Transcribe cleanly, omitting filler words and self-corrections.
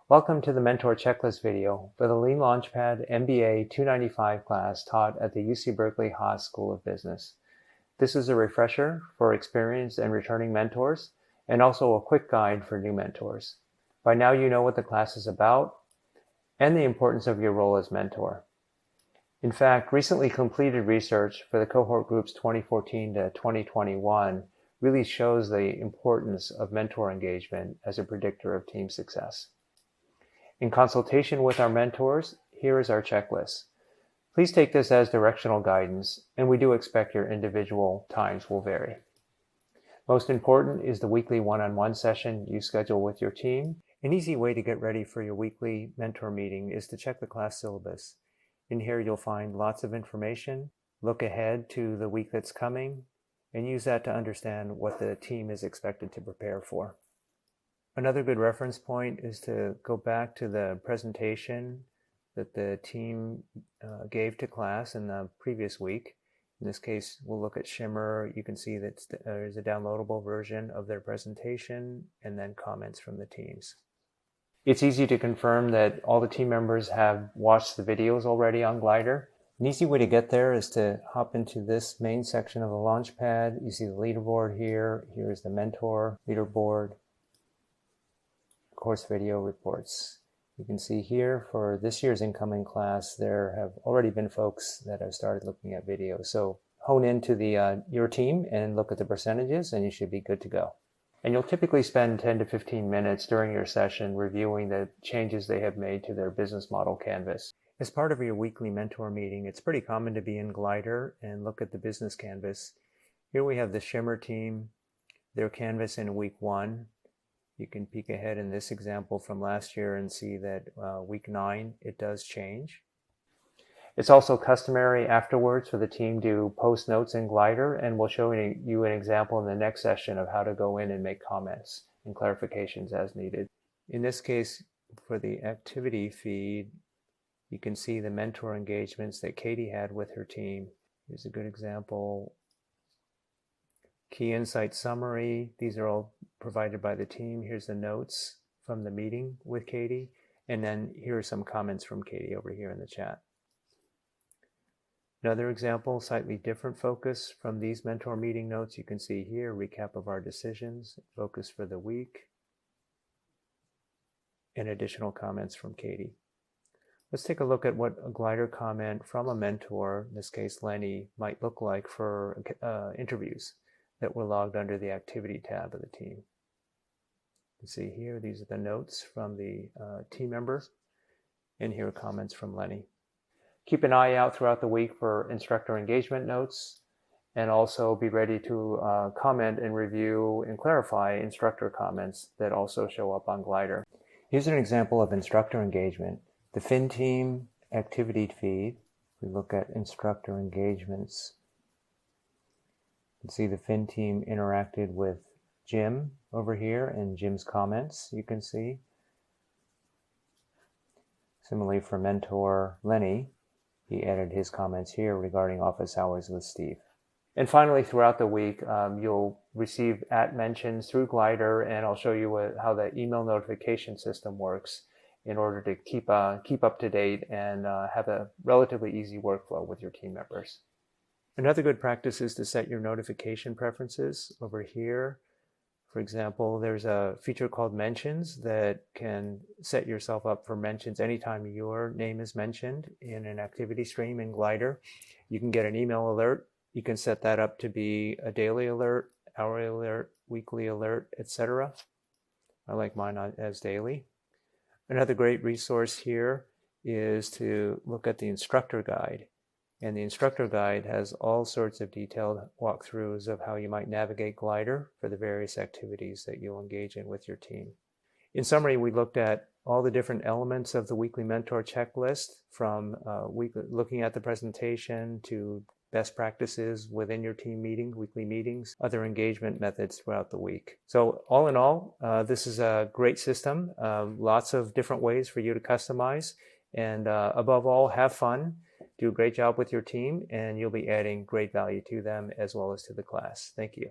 Welcome to the Mentor Checklist video for the Lean Launchpad MBA 295 class taught at the UC Berkeley Haas School of Business. This is a refresher for experienced and returning mentors, and also a quick guide for new mentors. By now you know what the class is about and the importance of your role as mentor. In fact, recently completed research for the cohort groups 2014 to 2021 really shows the importance of mentor engagement as a predictor of team success. In consultation with our mentors, here is our checklist. Please take this as directional guidance, and we do expect your individual times will vary. Most important is the weekly one-on-one session you schedule with your team. An easy way to get ready for your weekly mentor meeting is to check the class syllabus. In here you'll find lots of information, look ahead to the week that's coming, and use that to understand what the team is expected to prepare for. Another good reference point is to go back to the presentation that the team gave to class in the previous week. In this case, we'll look at Shimmer. You can see that there's a downloadable version of their presentation and then comments from the teams. It's easy to confirm that all the team members have watched the videos already on GLIDR. An easy way to get there is to hop into this main section of the Launchpad. You see the leaderboard here. Here's the mentor leaderboard, course video reports. You can see here for this year's incoming class, there have already been folks that have started looking at videos. So hone into your team and look at the percentages and you should be good to go. And you'll typically spend 10 to 15 minutes during your session reviewing the changes they have made to their business model canvas. As part of your weekly mentor meeting, it's pretty common to be in GLIDR and look at the business canvas. Here we have the Shimmer team, their canvas in week 1. You can peek ahead in this example from last year and see that week 9, it does change. It's also customary afterwards for the team to post notes in GLIDR, and we'll show you an example in the next session of how to go in and make comments and clarifications as needed. In this case, for the activity feed, you can see the mentor engagements that Katie had with her team. Here's a good example. Key insight summary. These are all provided by the team. Here's the notes from the meeting with Katie. And then here are some comments from Katie over here in the chat. Another example, slightly different focus from these mentor meeting notes. You can see here, recap of our decisions, focus for the week, and additional comments from Katie. Let's take a look at what a GLIDR comment from a mentor, in this case Lenny, might look like for interviews that were logged under the activity tab of the team. You can see here, these are the notes from the team member, and here are comments from Lenny. Keep an eye out throughout the week for instructor engagement notes, and also be ready to comment and review and clarify instructor comments that also show up on GLIDR. Here's an example of instructor engagement. The Fin team activity feed. We look at instructor engagements. You can see the Fin team interacted with Jim over here and Jim's comments you can see. Similarly for mentor Lenny, he added his comments here regarding office hours with Steve. And finally, throughout the week, you'll receive @mentions through GLIDR, and I'll show you how the email notification system works in order to keep up to date and have a relatively easy workflow with your team members. Another good practice is to set your notification preferences over here. For example, there's a feature called mentions that can set yourself up for mentions anytime your name is mentioned in an activity stream in GLIDR. You can get an email alert. You can set that up to be a daily alert, hourly alert, weekly alert, etc. I like mine as daily. Another great resource here is to look at the instructor guide. And the instructor guide has all sorts of detailed walkthroughs of how you might navigate GLIDR for the various activities that you'll engage in with your team. In summary, we looked at all the different elements of the weekly mentor checklist, from looking at the presentation to best practices within your team meeting, weekly meetings, other engagement methods throughout the week. So all in all, this is a great system, lots of different ways for you to customize, and above all, have fun. Do a great job with your team, and you'll be adding great value to them as well as to the class. Thank you.